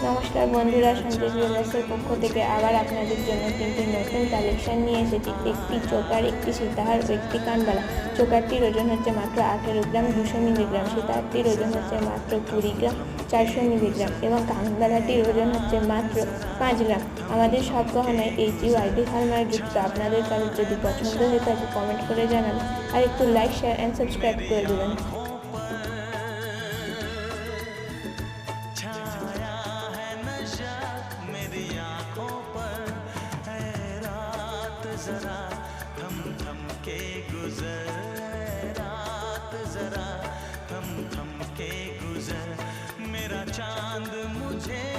নমস্কার বন্ধুরা, সঞ্জয় জুয়েলার্সের পক্ষ থেকে আবার আপনাদের জন্য তিনটি নতুন কালেকশন নিয়ে এসেছি। একটি চোকার, একটি সীতাহার ও একটি কানবালা। চোকারটির ওজন হচ্ছে মাত্র 18 গ্রাম 200 মিলিগ্রাম, সীতাহারটির ওজন হচ্ছে মাত্র 20 গ্রাম 400 মিলিগ্রাম এবং কানবালাটির ওজন হচ্ছে মাত্র 5 গ্রাম। আমাদের সব গহনায় HUID হলমার্ক যুক্ত। আপনাদের কারোর যদি পছন্দ হয়ে থাকে কমেন্ট করে জানাবেন, আর একটু লাইক, শেয়ার অ্যান্ড সাবস্ক্রাইব করে দেবেন। जरा थम थम के गुजर, रात जरा थम थम के गुजर, मेरा चांद मुझे